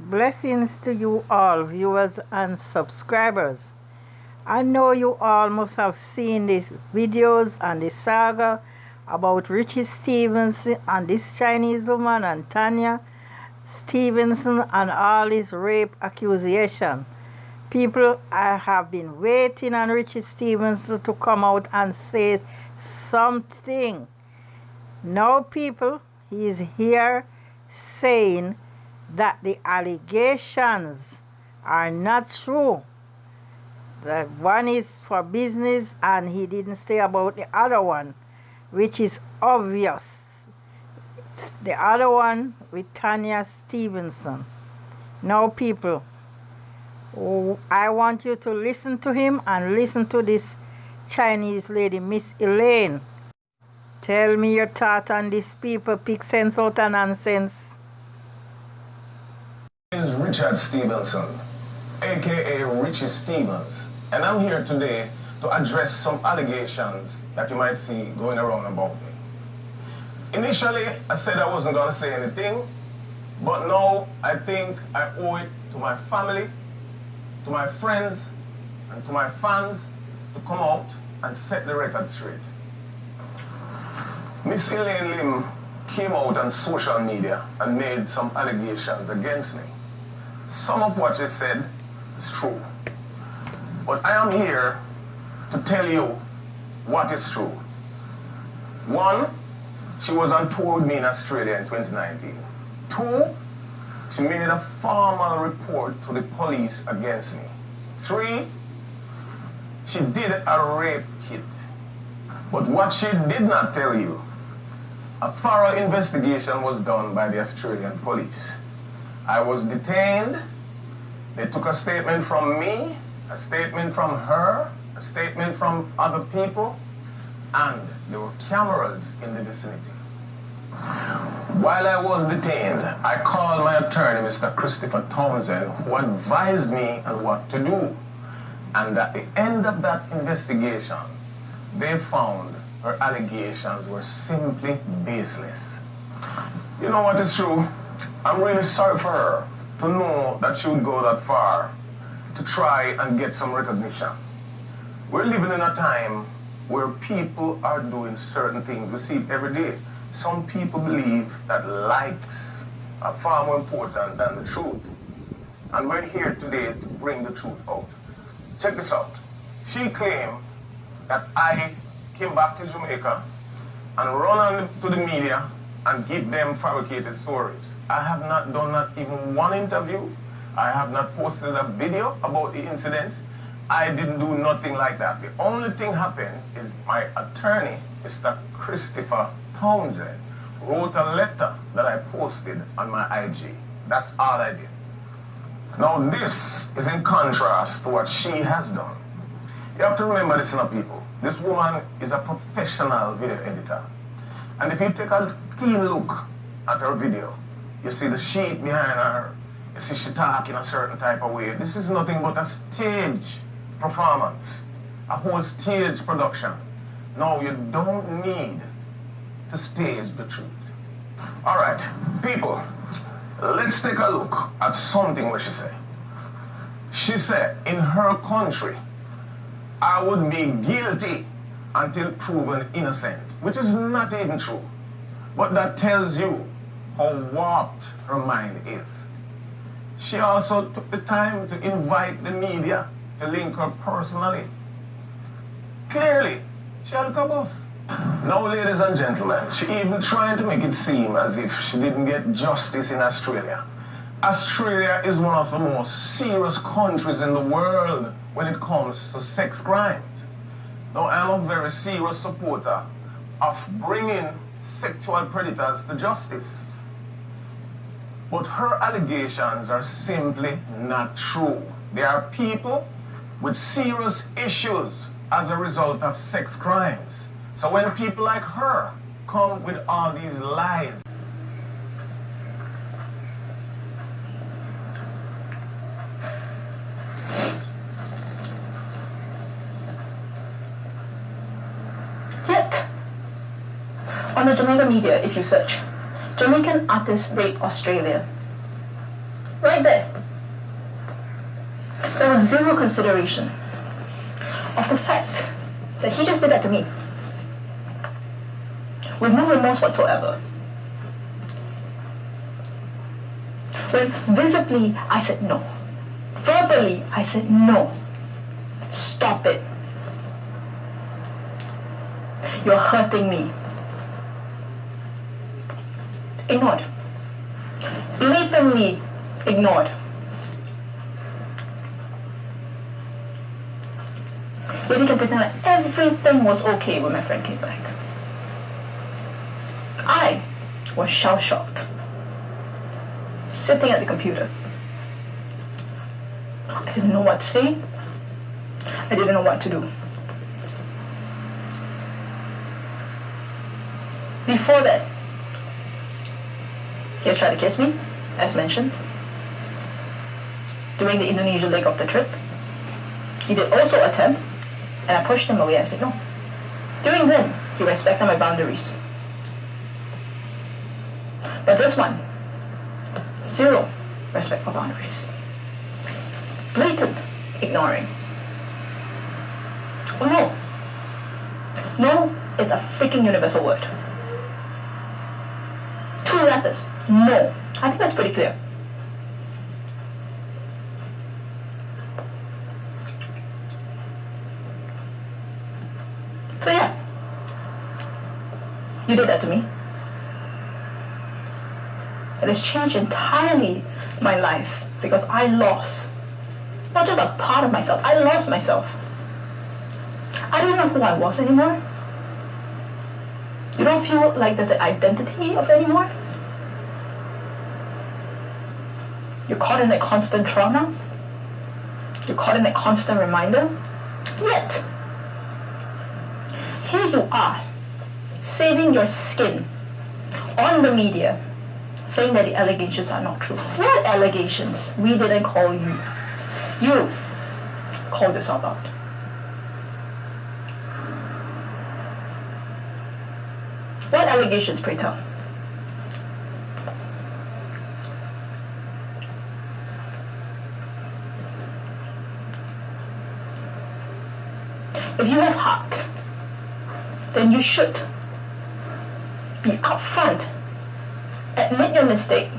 Blessings to you all, viewers and subscribers. I know you all must have seen these videos and the saga about Richie Stevenson and this Chinese woman and Tanya Stevenson and all this rape accusation. People, I have been waiting on Richie Stevenson to come out and say something. Now, people, he is here saying that the allegations are not true. That one is for business and he didn't say about the other one, which is obvious. It's the other one with Tanya Stevenson. Now, people, I want you to listen to him and listen to this Chinese lady, Miss Elaine. Tell me your thought on this, people. Pick sense out of nonsense. Is Richard Stevenson, aka Richie Stevens, and I'm here today to address some allegations that you might see going around about me. Initially, I said I wasn't going to say anything, but now I think I owe it to my family, to my friends, and to my fans to come out and set the record straight. Miss Elaine Lim came out on social media and made some allegations against me. Some of what she said is true. But I am here to tell you what is true. One, she was on tour with me in Australia in 2019. Two, she made a formal report to the police against me. Three, she did a rape kit. But what she did not tell you, a thorough investigation was done by the Australian police. I was detained. They took a statement from me, a statement from her, a statement from other people, and there were cameras in the vicinity. While I was detained, I called my attorney, Mr. Christopher Townsend, who advised me on what to do. And at the end of that investigation, they found her allegations were simply baseless. You know what is true? I'm really sorry for her to know that she would go that far to try and get some recognition. We're living in a time where people are doing certain things. We see it every day. Some people believe that likes are far more important than the truth. And we're here today to bring the truth out. Check this out. She claimed that I came back to Jamaica and run to the media and give them fabricated stories. I have not done not even one interview. I have not posted a video about the incident. I didn't do nothing like that. The only thing happened is my attorney, Mr. Christopher Townsend, wrote a letter that I posted on my IG. That's all I did. Now this is in contrast to what she has done. You have to remember this, people. This woman is a professional video editor. And if you take a keen look at her video, you see the sheet behind her, you see she talk in a certain type of way. This is nothing but a stage performance, a whole stage production. No, you don't need to stage the truth. All right, people, let's take a look at something where she said. She said, in her country, I would be guilty until proven innocent, which is not even true. But that tells you how warped her mind is. She also took the time to invite the media to link her personally. Clearly, she had a boss. Now, ladies and gentlemen, she even trying to make it seem as if she didn't get justice in Australia. Australia is one of the most serious countries in the world when it comes to sex crimes. Now, I'm a very serious supporter of bringing sexual predators to justice. But her allegations are simply not true. There are people with serious issues as a result of sex crimes. So when people like her come with all these lies, on the Jamaican media, if you search Jamaican artist rape Australia, Right there. There was zero consideration of the fact that he just did that to me with no remorse whatsoever. When visibly I said no, verbally I said no, stop it. You're hurting me. Ignored. Blatantly ignored. Yet he can pretend like everything was okay when my friend came back. I was shell-shocked, sitting at the computer. I didn't know what to say. I didn't know what to do. Before that, he has tried to kiss me, as mentioned, during the Indonesia leg of the trip. He did also attempt, and I pushed him away. I said no. During then, he respected my boundaries. But this one, zero respect for boundaries. Blatant ignoring. Oh no. No is a freaking universal word. 2 letters. No. I think that's pretty clear. So yeah. You did that to me. It has changed entirely my life because I lost not just a part of myself, I lost myself. I didn't know who I was anymore. You don't feel like there's an identity of anymore. You're caught in that constant trauma. You're caught in that constant reminder. Yet, here you are, saving your skin on the media, saying that the allegations are not true. What allegations? We didn't call you. You called yourself out. What allegations, pray tell? If you have heart, then you should be upfront, admit your mistake,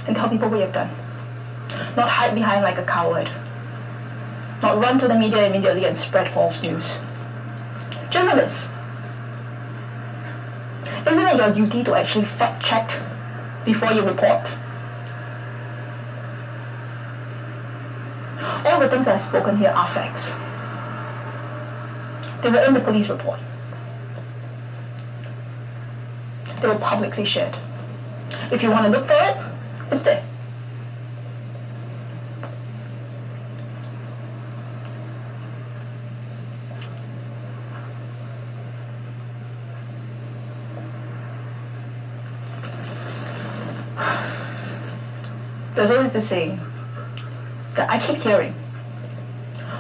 and tell people what you've done. Not hide behind like a coward. Not run to the media immediately and spread false news. Journalists, isn't it your duty to actually fact check before you report? All the things that I've spoken here are facts. They were in the police report. They were publicly shared. If you want to look for it, it's there. There's always this saying that I keep hearing,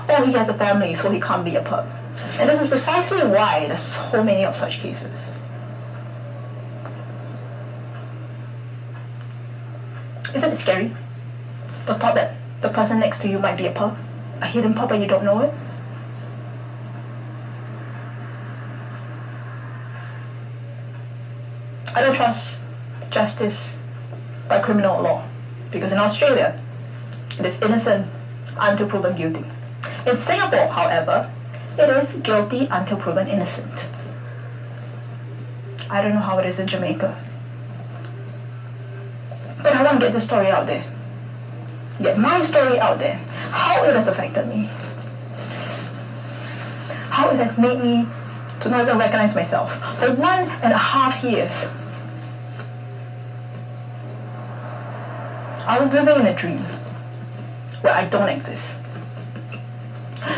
oh, he has a family, so he can't be a pup. And this is precisely why there's so many of such cases. Isn't it scary? The thought that the person next to you might be a pup, a hidden pup, and you don't know it? I don't trust justice by criminal law, because in Australia, it is innocent until proven guilty. In Singapore, however, it is guilty until proven innocent. I don't know how it is in Jamaica. But I want to get this story out there. Get my story out there. How it has affected me. How it has made me to not even recognize myself. For 1.5 years, I was living in a dream where I don't exist.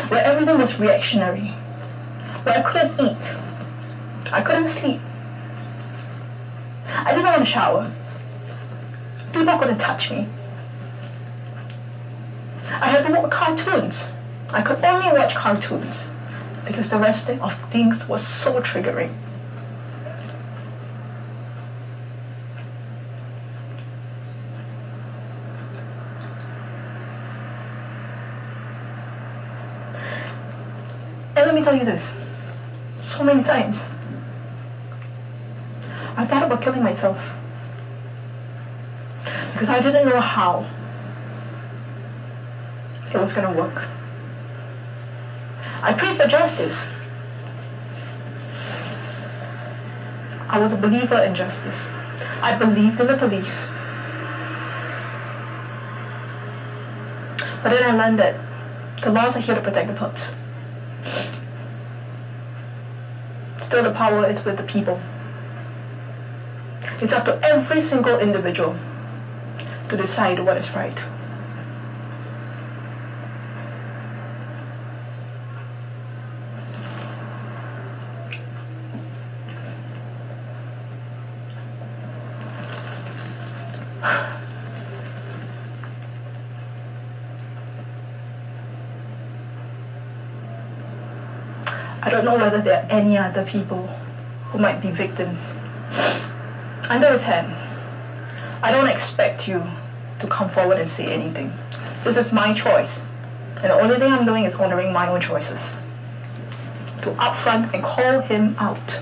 Where everything was reactionary. Where I couldn't eat. I couldn't sleep. I didn't want to shower. People couldn't touch me. I had to watch cartoons. I could only watch cartoons because the rest of things was so triggering. let me tell you this. So many times, I've thought about killing myself because I didn't know how it was going to work. I prayed for justice. I was a believer in justice. I believed in the police. But then I learned that the laws are here to protect the pups. Still, the power is with the people. It's up to every single individual to decide what is right. I don't know whether there are any other people who might be victims. Under his hand, I don't expect you to come forward and say anything. This is my choice. And the only thing I'm doing is honoring my own choices. To upfront and call him out.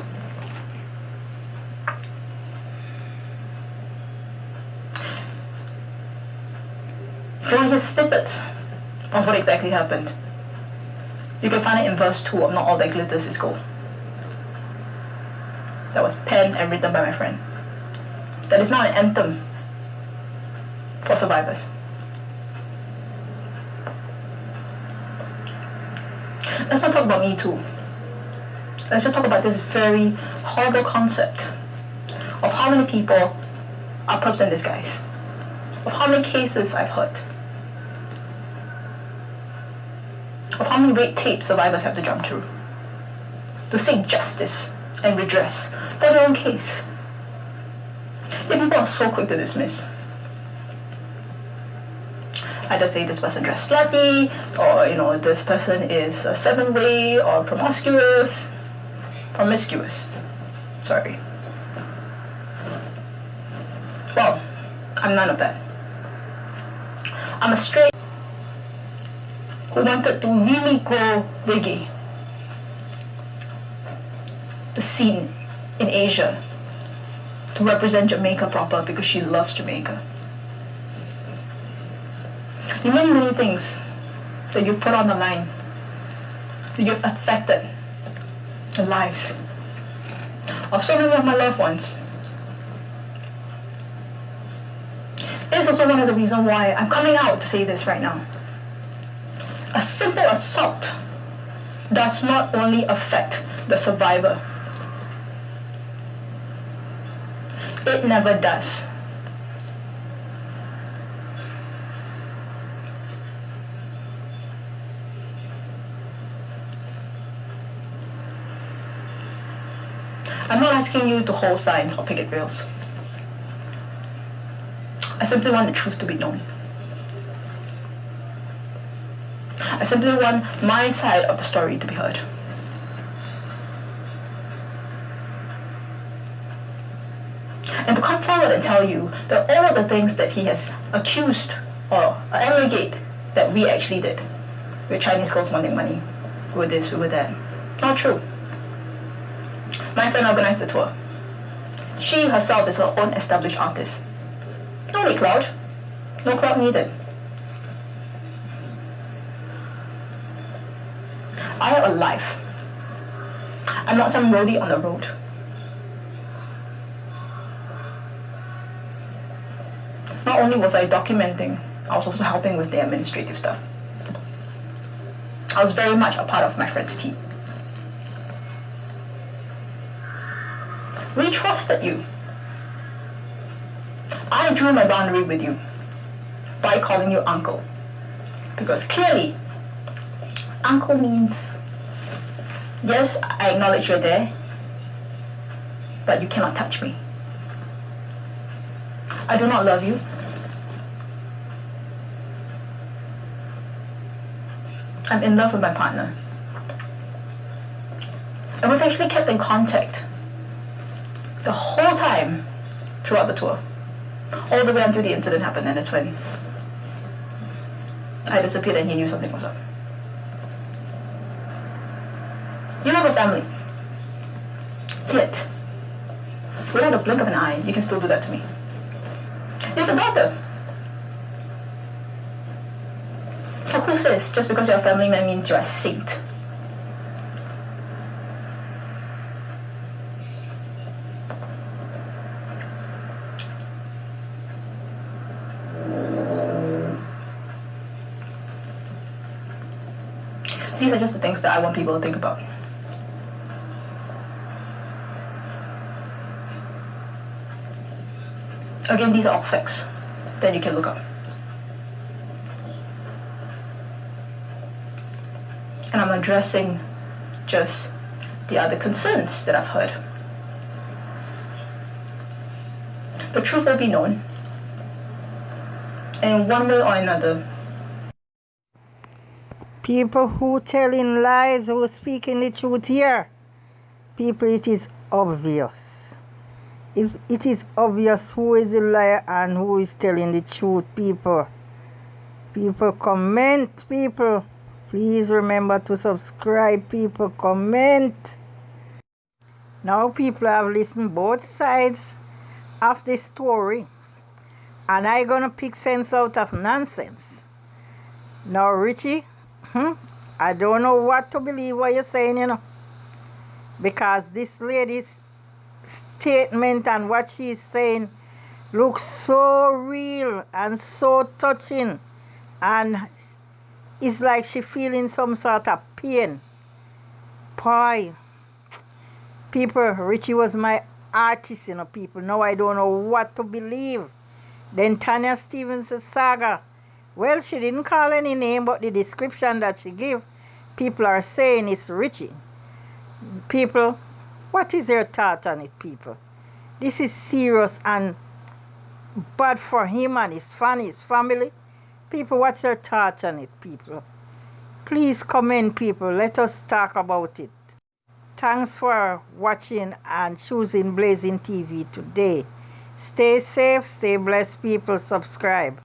For his snippets of what exactly happened, you can find it in verse 2 of Not All That Glitters Is Gold. That was penned and written by my friend. That is not an anthem for survivors. Let's not talk about Me Too. Let's just talk about this very horrible concept of how many people are pups in disguise, of how many cases I've heard, of how many red tape survivors have to jump through to seek justice and redress for their own case. Yet people are so quick to dismiss. Either say this person dressed slutty, or this person is a seven-way or promiscuous. Sorry. Well, I'm none of that. I'm a straight who wanted to really grow reggae, the scene in Asia, to represent Jamaica proper because she loves Jamaica. The many, many things that you put on the line, that you've affected the lives of so many of my loved ones. It's also one of the reasons why I'm coming out to say this right now. A simple assault does not only affect the survivor. It never does. I'm not asking you to hold signs or picket rails. I simply want the truth to be known. I simply want my side of the story to be heard. And to come forward and tell you that all of the things that he has accused or alleged that we actually did, with Chinese girls wanting money, with this, with that, not true. My friend organized the tour. She herself is her own established artist. No need clout. No clout needed. I have a life. I'm not some roadie on the road. Not only was I documenting, I was also helping with the administrative stuff. I was very much a part of my friend's team. We trusted you. I drew my boundary with you by calling you uncle. Because clearly, uncle means, yes, I acknowledge you're there, but you cannot touch me. I do not love you. I'm in love with my partner. And we've actually kept in contact the whole time throughout the tour. All the way until the incident happened, and that's when I disappeared and he knew something was up. You have a family. Yet, without a blink of an eye, you can still do that to me. You have a daughter. Of course, this just because you're a family man means you're a saint. These are just the things that I want people to think about. Again, these are all facts that you can look up. And I'm addressing just the other concerns that I've heard. The truth will be known. And in one way or another, people who telling lies, who speaking the truth here, people, it is obvious. If it is obvious who is a liar and who is telling the truth, people comment, people. Please remember to subscribe, people, comment. Now people have listened both sides of the story, and I gonna pick sense out of nonsense. Now Richie, I don't know what to believe what you're saying, because this lady's statement and what she's saying looks so real and so touching, and it's like she feeling some sort of pain. Boy, people, Richie was my artist, people. Now I don't know what to believe. Then Tanya Stevens' saga, well, she didn't call any name, but the description that she gave, people are saying it's Richie. People, what is your thought on it, people? This is serious and bad for him and his family. People, what's your thought on it, people? Please comment, people. Let us talk about it. Thanks for watching and choosing Blazing TV today. Stay safe, stay blessed, people. Subscribe.